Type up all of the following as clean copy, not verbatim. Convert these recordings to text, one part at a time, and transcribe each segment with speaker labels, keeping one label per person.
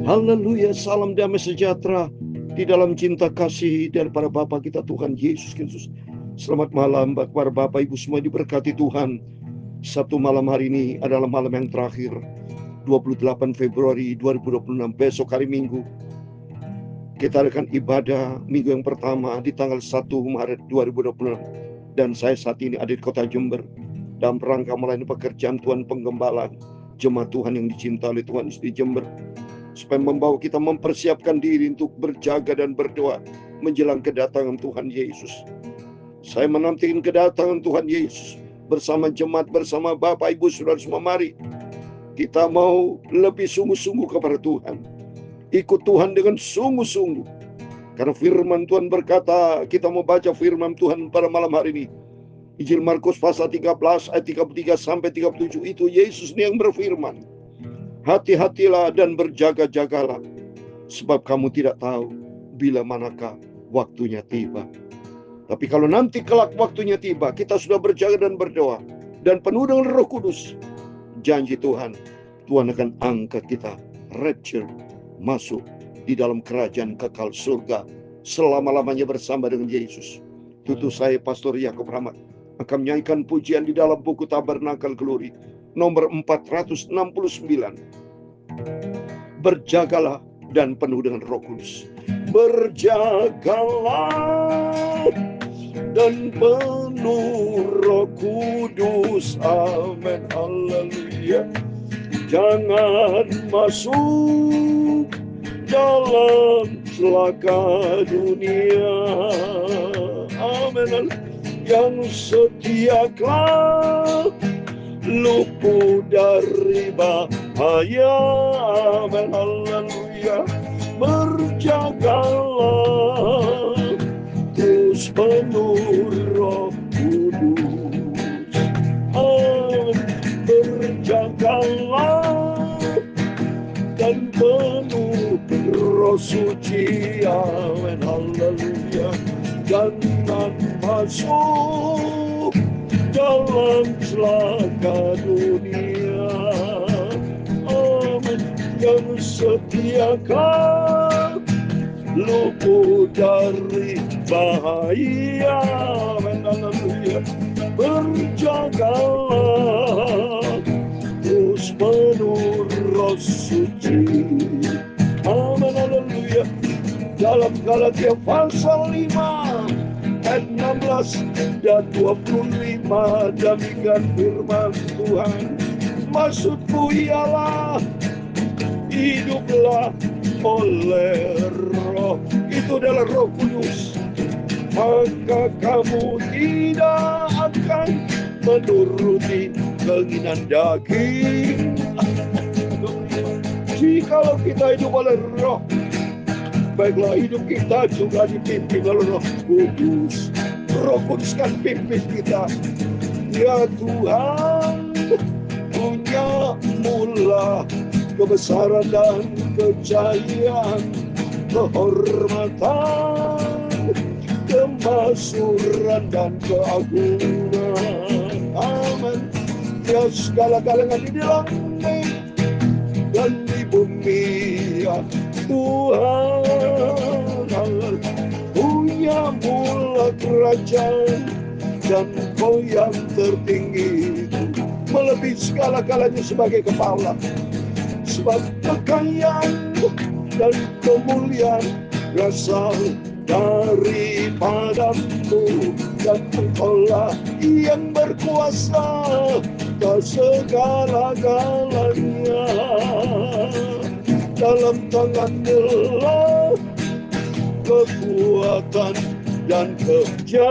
Speaker 1: Haleluya, salam damai sejahtera di dalam cinta kasih daripada Bapa kita Tuhan Yesus Kristus. Selamat malam kepada Bapak Ibu semua, diberkati Tuhan. Sabtu malam hari ini adalah malam yang terakhir, 28 Februari 2026, besok hari Minggu. Kita akan ibadah minggu yang pertama di tanggal 1 Maret 2026. Dan saya saat ini ada di kota Jember dalam rangka melayani pekerjaan Tuhan Penggembalaan jemaat Tuhan yang dicintai oleh Tuhan di Jember, supaya membawa kita mempersiapkan diri untuk berjaga dan berdoa menjelang kedatangan Tuhan Yesus. Saya menantikan kedatangan Tuhan Yesus bersama jemaat, bersama Bapak Ibu Saudara semua. Mari kita mau lebih sungguh-sungguh kepada Tuhan, ikut Tuhan dengan sungguh-sungguh. Karena firman Tuhan berkata, kita mau baca firman Tuhan pada malam hari ini, Injil Markus pasal 13 ayat 33 sampai 37. Itu Yesus yang berfirman, hati-hatilah dan berjaga-jagalah, sebab kamu tidak tahu bila manakah waktunya tiba. Tapi kalau nanti kelak waktunya tiba, kita sudah berjaga dan berdoa dan penuh dengan Roh Kudus, janji Tuhan akan angkat kita, rapture, masuk di dalam kerajaan kekal surga selama-lamanya bersama dengan Yesus. Tutu saya Pastor Yakub Rahmat akan menyanyikan pujian di dalam buku Tabernakel Glory nomor 469. Berjagalah dan penuh dengan Roh Kudus. Berjagalah dan penuh Roh Kudus. Amin. Haleluya. Jangan masuk dalam celaka dunia. Amin. Yang setialah luput dari bahaya. Amin. Haleluya. Berjagalah terus penuh Roh Kudus. Amin. Berjagalah dan penuh Roh Suci. Amin. Haleluya. Jangan masuk dalam celaka dunia. Amin. Yang setiakan luput dari bahaya. Amin. Haleluya. Berjagalah terus penuh Roh Suci. Amin. Haleluya. Dalam Galatia pasal 5 ayat 16 dan 25, demikian firman Tuhan. Maksudku ialah hiduplah oleh Roh, itu adalah Roh Kudus, maka kamu tidak akan menuruti keinginan daging. Jikalau kita hidup oleh Roh, baiklah hidup kita juga dipimpin oleh Roh Kudus. Roh Kudus kan pimpin kita. Ya Tuhan, punya mula kebesaran dan kejayaan, kehormatan, kemakmuran dan keagungan. Amin. Ya segala-galanya di langit dan di bumi, ya Tuhan, punya mula kerajaan dan Kau yang tertinggi, melebihi segala-galanya sebagai kepala. Sebab kekayaan dan kemuliaan berasal daripadamu, dan Engkaulah yang berkuasa atas segala-galanya. Dalam tangan-Mu kekuatan dan kejayaan,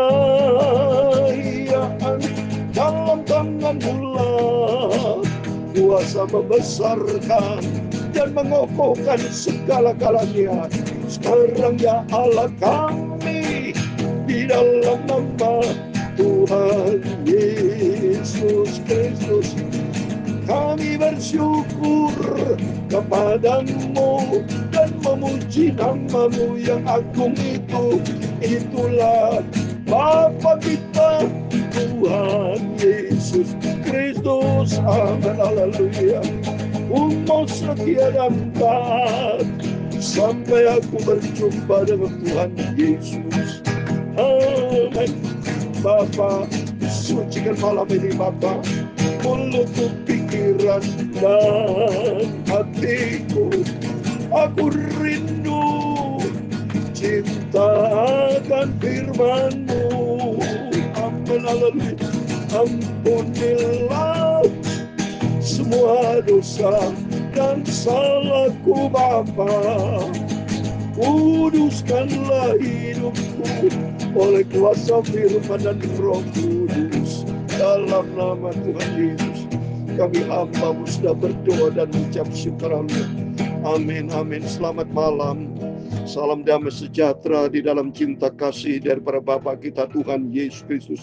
Speaker 1: dalam tangan-Mu kuasa membesarkan dan mengokohkan segala-galanya. Sekarang ya Allah kami, di dalam nama Tuhan Yesus Kristus, kami bersyukur kepadamu dan memuji nama-Mu yang agung itu. Itulah Bapa kita, Tuhan Yesus Kristus. Amin. Haleluya. mau setia dan taat sampai aku berjumpa dengan Tuhan Yesus. Amin. Bapa, sucikan malam ini Bapa, menutup pikiran dan hatiku. Aku rindu cinta akan firman-Mu. Amin, haleluya. Ampunilah semua dosa dan salahku Bapa. Kuduskanlah hidupku oleh kuasa firman dan Roh Kudus. Dalam nama Tuhan Yesus, kami hamba-Mu sudah berdoa dan mengucap syukur. Amin, amin. Selamat malam. Salam damai sejahtera di dalam cinta kasih daripada Bapa kita Tuhan Yesus Kristus.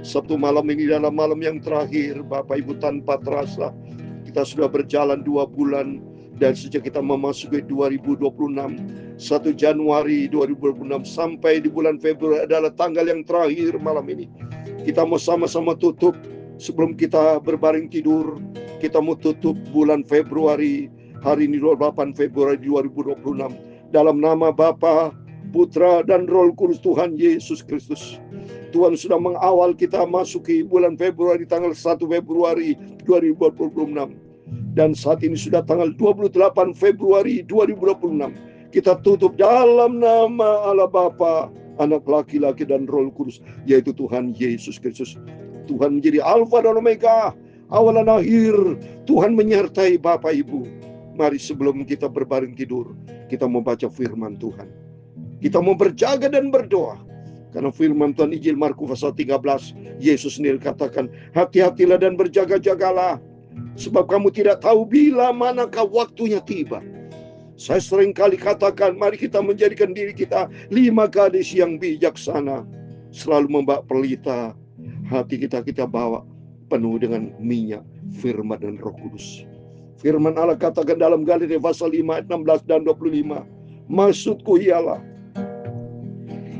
Speaker 1: Sabtu malam ini dalam malam yang terakhir, Bapak Ibu, tanpa terasa kita sudah berjalan 2 bulan dan sejak kita memasuki 2026, 1 Januari 2026 sampai di bulan Februari adalah tanggal yang terakhir malam ini. Kita mau sama-sama tutup sebelum kita berbaring tidur. Kita mau tutup bulan Februari, hari ini 28 Februari 2026. Dalam nama Bapa, Putra, dan Roh Kudus Tuhan Yesus Kristus. Tuhan sudah mengawal kita masuki bulan Februari tanggal 1 Februari 2026. Dan saat ini sudah tanggal 28 Februari 2026. Kita tutup dalam nama Allah Bapa, Anak laki-laki dan Roh Kudus, yaitu Tuhan Yesus Kristus. Tuhan menjadi Alfa dan Omega, awal dan akhir. Tuhan menyertai Bapak Ibu. Mari sebelum kita berbaring tidur, kita membaca firman Tuhan. Kita mau berjaga dan berdoa. Karena firman Tuhan Injil Markus pasal 13, Yesus sendiri katakan, hati-hatilah dan berjaga-jagalah, sebab kamu tidak tahu bila manakah waktunya tiba. Saya sering kali katakan, mari kita menjadikan diri kita 5 gadis yang bijaksana, selalu membawa pelita. Hati kita bawa penuh dengan minyak, firman dan Roh Kudus. Firman Allah katakan dalam Galatia pasal 5 ayat 16 dan 25, maksudku ialah,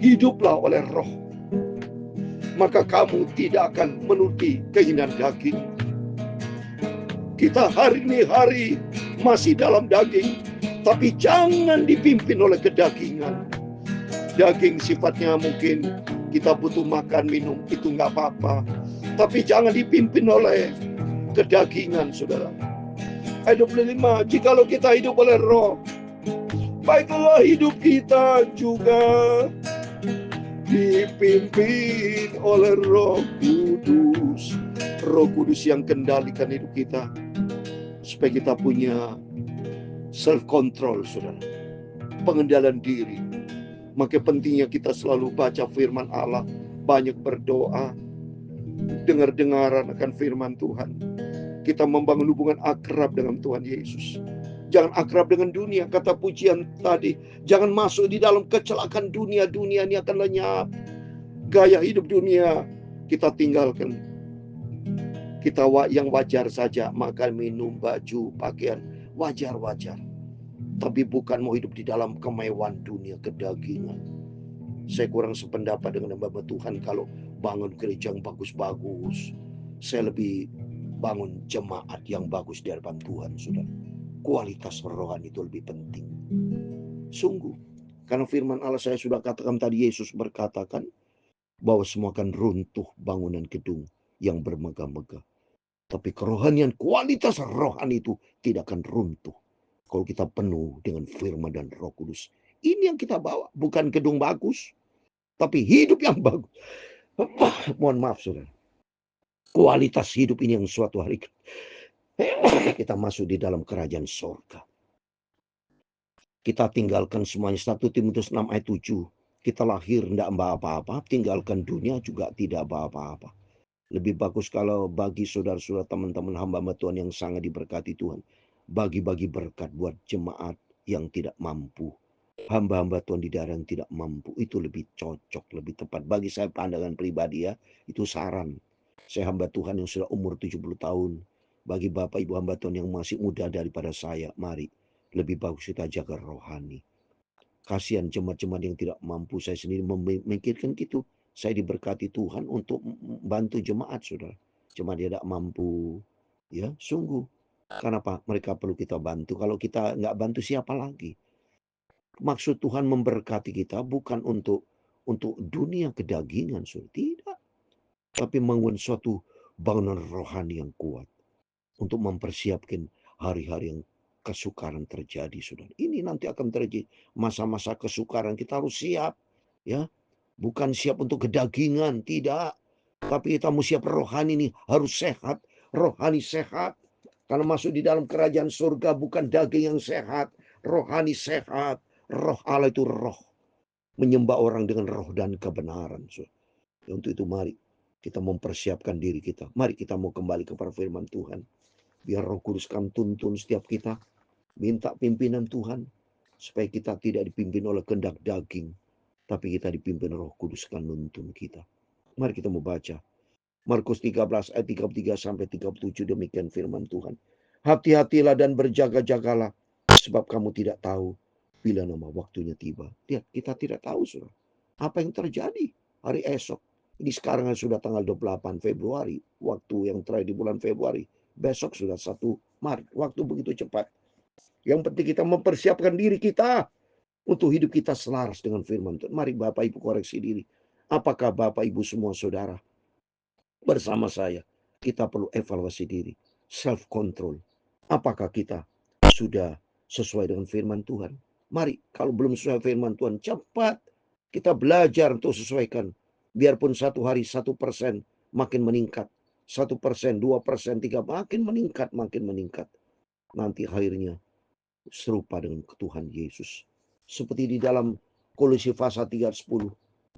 Speaker 1: hiduplah oleh Roh, maka kamu tidak akan menuruti keinginan daging. Kita hari ini masih dalam daging, tapi jangan dipimpin oleh kedagingan. Daging sifatnya mungkin kita butuh makan, minum, itu nggak apa-apa. Tapi jangan dipimpin oleh kedagingan, saudara. Ayat 25, jikalau kita hidup oleh Roh, baiklah hidup kita juga dipimpin oleh Roh Kudus. Roh Kudus yang kendalikan hidup kita, supaya kita punya self-control, saudara. Pengendalian diri. Maka pentingnya kita selalu baca firman Allah, banyak berdoa, dengar-dengaran akan firman Tuhan. Kita membangun hubungan akrab dengan Tuhan Yesus. Jangan akrab dengan dunia, kata pujian tadi. Jangan masuk di dalam kecelakaan dunia. Dunia ini akan lenyap. Gaya hidup dunia kita tinggalkan. Kita yang wajar saja, makan, minum, baju, pakaian, wajar-wajar. Tapi bukan mau hidup di dalam kemewahan dunia, kedagingan. Saya kurang sependapat dengan hamba Tuhan kalau bangun gereja yang bagus-bagus. Saya lebih bangun jemaat yang bagus di hadapan Tuhan, saudara. Kualitas rohani itu lebih penting. Sungguh. Karena firman Allah saya sudah katakan tadi, Yesus berkatakan bahwa semua akan runtuh bangunan gedung yang bermegah-megah. Tapi kerohanian, kualitas rohani itu tidak akan runtuh kalau kita penuh dengan firman dan Roh Kudus. Ini yang kita bawa, bukan gedung bagus, tapi hidup yang bagus. Mohon maaf, saudara. Kualitas hidup ini yang suatu hari kita masuk di dalam kerajaan surga. Kita tinggalkan semuanya. 1 Timotius 6 ayat 7. Kita lahir tidak membawa apa-apa, tinggalkan dunia juga tidak bawa apa-apa. Lebih bagus kalau bagi saudara-saudara, teman-teman hamba Tuhan yang sangat diberkati Tuhan, bagi-bagi berkat buat jemaat yang tidak mampu. Hamba-hamba Tuhan di daerah yang tidak mampu, itu lebih cocok, lebih tepat. Bagi saya pandangan pribadi ya, itu saran. Saya hamba Tuhan yang sudah umur 70 tahun. Bagi Bapak Ibu hamba Tuhan yang masih muda daripada saya, mari lebih bagus kita jaga rohani. Kasihan jemaat-jemaat yang tidak mampu. Saya sendiri memikirkan gitu. Saya diberkati Tuhan untuk membantu jemaat, saudara. Jemaat tidak mampu, ya sungguh. Kenapa? Mereka perlu kita bantu. Kalau kita nggak bantu siapa lagi? Maksud Tuhan memberkati kita bukan untuk dunia kedagingan, saudara. Tidak. Tapi membangun suatu bangunan rohani yang kuat. Untuk mempersiapkan hari-hari yang kesukaran terjadi, saudara. Ini nanti akan terjadi masa-masa kesukaran. Kita harus siap. Ya, bukan siap untuk kedagingan, tidak. Tapi kita mesti siap rohani nih, harus sehat. Rohani sehat. Karena masuk di dalam kerajaan surga bukan daging yang sehat. Rohani sehat. Roh Allah itu roh. Menyembah orang dengan roh dan kebenaran. So, untuk itu mari kita mempersiapkan diri kita. Mari kita mau kembali kepada firman Tuhan. Biar Roh Kudus kan tuntun setiap kita. Minta pimpinan Tuhan. Supaya kita tidak dipimpin oleh kehendak daging. Tapi kita dipimpin Roh Kudus kan nuntun kita. Mari kita mau baca. Markus 13 ayat 33 sampai 37 demikian firman Tuhan. Hati-hatilah dan berjaga-jagalah. Sebab kamu tidak tahu bila nama waktunya tiba. Lihat, kita tidak tahu, saudara. Apa yang terjadi hari esok. Ini sekarang sudah tanggal 28 Februari. Waktu yang terakhir di bulan Februari. Besok sudah 1 Maret. Waktu begitu cepat. Yang penting kita mempersiapkan diri kita untuk hidup kita selaras dengan firman Tuhan. Mari Bapak Ibu koreksi diri. Apakah Bapak Ibu semua saudara bersama saya kita perlu evaluasi diri, self control. Apakah kita sudah sesuai dengan firman Tuhan? Mari, kalau belum sesuai firman Tuhan, cepat kita belajar untuk sesuaikan. Biarpun satu hari 1% makin meningkat, 1%, 2%, 3% makin meningkat. Nanti akhirnya serupa dengan Tuhan Yesus. Seperti di dalam Kolose pasal 3 ayat 10.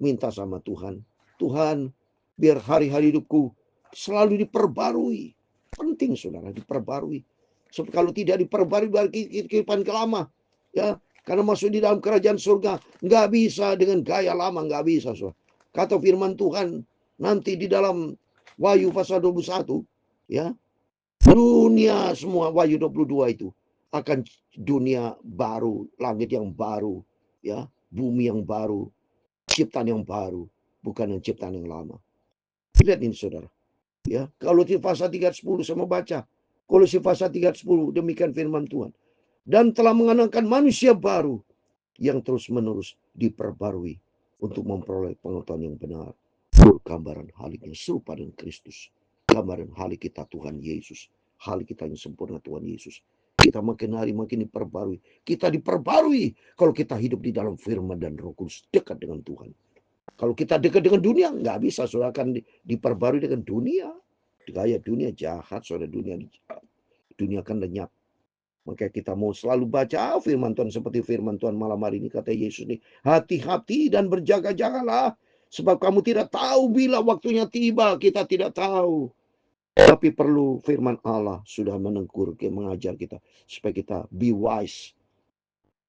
Speaker 1: Minta sama Tuhan. Tuhan, biar hari-hari hidupku selalu diperbarui. Penting saudara, diperbarui. Sebab kalau tidak diperbarui berarti kehidupan kelama. Ya, karena masuk di dalam kerajaan surga nggak bisa dengan gaya lama, nggak bisa. Saudara. Kata firman Tuhan nanti di dalam Wahyu pasal 21, ya, dunia semua Wahyu 22 itu akan dunia baru, langit yang baru, ya, bumi yang baru, ciptaan yang baru, bukan yang ciptaan yang lama. Lihat ini saudara. Ya, kalau di pasal 3 ayat 10 sama baca. Kalau di pasal 3 ayat 10 demikian firman Tuhan. Dan telah mengenakan manusia baru yang terus-menerus diperbarui untuk memperoleh pengetahuan yang benar. Gambaran haliknya serupa dengan Kristus. Gambaran halik kita Tuhan Yesus. Halik kita yang sempurna Tuhan Yesus. Kita makin hari makin diperbarui. Kita diperbarui kalau kita hidup di dalam firman dan Roh Kudus dekat dengan Tuhan. Kalau kita dekat dengan dunia, nggak bisa. Saudara akan diperbarui dengan dunia. Gaya dunia jahat, saudara. Dunia akan lenyap. Maka kita mau selalu baca firman Tuhan seperti firman Tuhan malam hari ini. Kata Yesus ini, hati-hati dan berjaga-jagalah. Sebab kamu tidak tahu bila waktunya tiba. Kita tidak tahu. Tapi perlu firman Allah sudah menengkur, mengajar kita. Supaya kita be wise.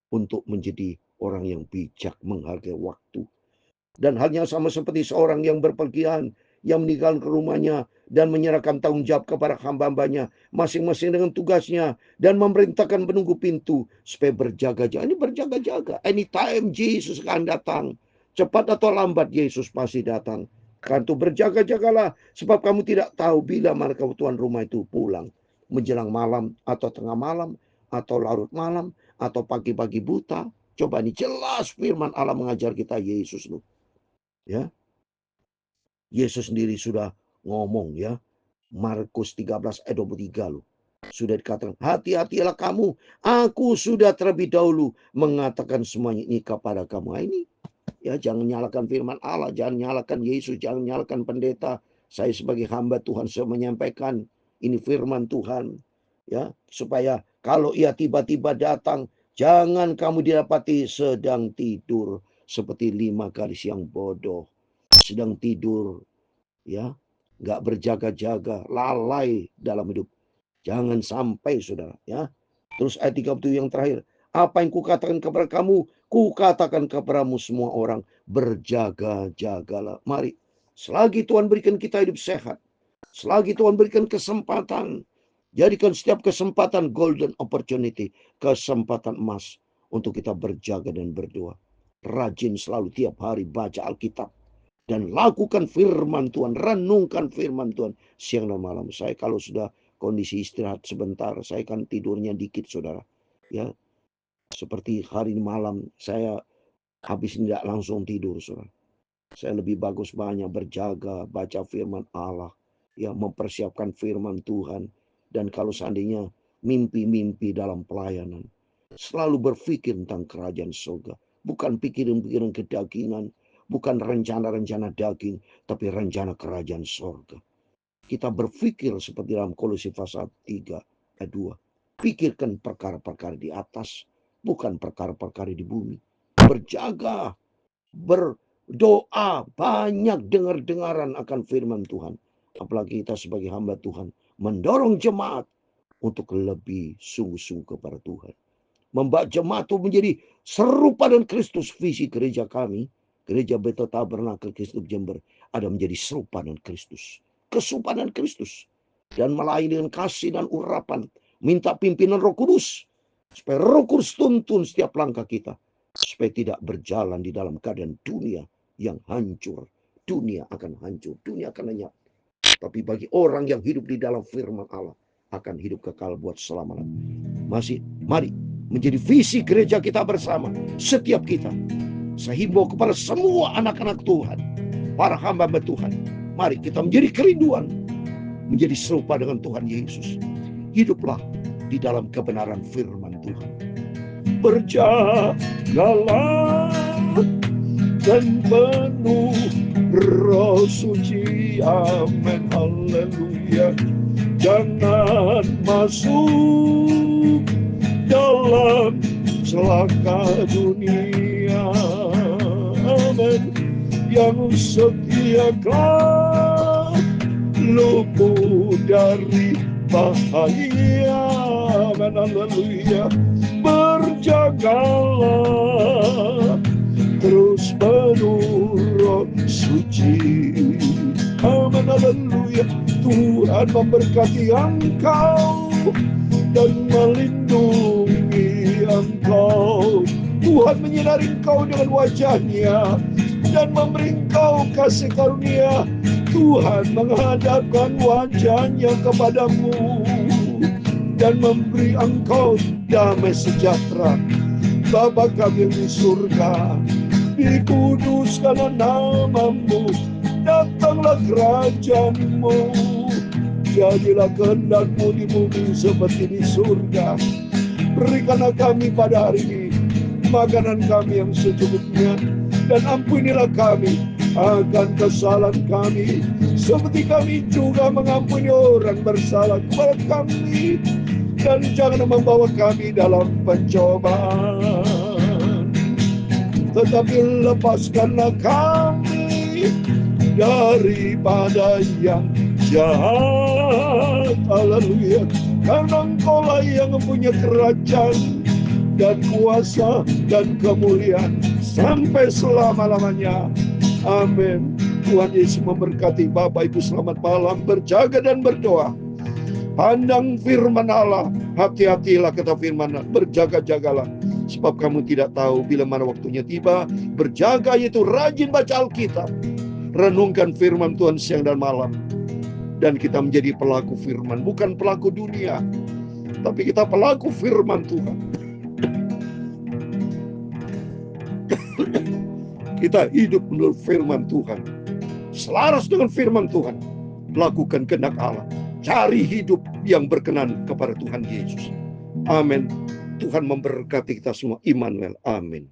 Speaker 1: Untuk menjadi orang yang bijak, menghargai waktu. Dan halnya sama seperti seorang yang berpergian, yang meninggalkan rumahnya dan menyerahkan tanggung jawab kepada hamba-hambanya, masing-masing dengan tugasnya, dan memerintahkan penunggu pintu supaya berjaga-jaga. Ini berjaga-jaga. Anytime Yesus akan datang. Cepat atau lambat Yesus pasti datang. Karena itu berjaga-jagalah, sebab kamu tidak tahu bila mana tuan rumah itu pulang. Menjelang malam, atau tengah malam, atau larut malam, atau pagi-pagi buta. Coba ini jelas firman Allah mengajar kita Yesus loh. Ya, Yesus sendiri sudah ngomong ya. Markus 13 ayat 23 loh. Sudah dikatakan, hati-hatilah kamu. Aku sudah terlebih dahulu mengatakan semuanya ini kepada kamu. Nah, ini ya, jangan nyalakan firman Allah, jangan nyalakan Yesus, jangan nyalakan pendeta. Saya sebagai hamba Tuhan saya menyampaikan ini firman Tuhan. Ya, supaya kalau ia tiba-tiba datang, jangan kamu didapati sedang tidur seperti 5 gadis yang bodoh. Sedang tidur, ya, nggak berjaga-jaga, lalai dalam hidup. Jangan sampai saudara, ya. Terus ayat 37 yang terakhir, apa yang kukatakan kepada kamu, kukatakan kepadamu semua orang, berjaga-jagalah. Mari, selagi Tuhan berikan kita hidup sehat, selagi Tuhan berikan kesempatan, jadikan setiap kesempatan golden opportunity, kesempatan emas untuk kita berjaga dan berdoa. Rajin selalu tiap hari baca Alkitab. Dan lakukan firman Tuhan, renungkan firman Tuhan siang dan malam. Saya kalau sudah kondisi istirahat sebentar. Saya kan tidurnya dikit, saudara. Ya, seperti hari malam saya habis tidak langsung tidur, saudara. Saya lebih bagus banyak berjaga, baca firman Allah, ya, mempersiapkan firman Tuhan. Dan kalau seandainya mimpi-mimpi dalam pelayanan, selalu berpikir tentang kerajaan surga. Bukan pikiran-pikiran kedagingan, bukan rencana-rencana daging, tapi rencana kerajaan surga. Kita berpikir seperti dalam Kolose pasal 3 ayat 2. Pikirkan perkara-perkara di atas, bukan perkara-perkara di bumi. Berjaga, berdoa, banyak dengar-dengaran akan firman Tuhan. Apalagi kita sebagai hamba Tuhan mendorong jemaat untuk lebih sungguh-sungguh kepada Tuhan. Membawa jemaat itu menjadi serupa dengan Kristus. Visi gereja kami, Gereja Bethel Tabernakel Kristus Jember, ada menjadi serupa dengan Kristus. Kesupanan Kristus. Dan melayani dengan kasih dan urapan. Minta pimpinan Roh Kudus. Supaya Roh Kudus tuntun setiap langkah kita. Supaya tidak berjalan di dalam keadaan dunia yang hancur. Dunia akan hancur. Dunia akan lenyap. Tapi bagi orang yang hidup di dalam firman Allah, akan hidup kekal buat selamanya. Mari menjadi visi gereja kita bersama. Setiap kita. Saya himbau kepada semua anak-anak Tuhan. Para hamba Tuhan. Mari kita menjadi kerinduan. Menjadi serupa dengan Tuhan Yesus. Hiduplah di dalam kebenaran firman Tuhan. Berjagalah dan penuh Roh Suci. Amin. Haleluya. Jangan masuk dalam celaka dunia. Amin. Yang setiakan luput dari bahaya. Amin. Haleluya. Berjagalah terus penuh Roh Suci. Amin. Haleluya. Tuhan memberkati engkau dan melindungi engkau. Tuhan menyinari engkau dengan wajahnya dan memberi engkau kasih karunia. Tuhan menghadapkan wajahnya kepadamu dan memberi engkau damai sejahtera. Bapa kami di surga, dikuduskanlah namamu, datanglah kerajaanmu, jadilah kehendakmu di bumi seperti di surga. Berikanlah kami pada hari ini makanan kami yang secukupnya, dan ampunilah kami akan kesalahan kami, seperti kami juga mengampuni orang bersalah kepada kami. Dan jangan membawa kami dalam pencobaan, tetapi lepaskanlah kami daripada yang jahat. Haleluya. Karena Engkaulah yang mempunyai kerajaan dan kuasa dan kemuliaan sampai selama-lamanya. Amin. Tuhan Yesus memberkati. Bapak Ibu selamat malam. Berjaga dan berdoa. Pandang firman Allah. Hati-hatilah kata firman Allah. Berjaga-jagalah. Sebab kamu tidak tahu bila mana waktunya tiba. Berjaga yaitu rajin baca Alkitab. Renungkan firman Tuhan siang dan malam. Dan kita menjadi pelaku firman. Bukan pelaku dunia. Tapi kita pelaku firman Tuhan. Kita hidup menurut firman Tuhan. Selaras dengan firman Tuhan. Lakukan kehendak Allah. Cari hidup yang berkenan kepada Tuhan Yesus. Amin. Tuhan memberkati kita semua. Immanuel. Amin.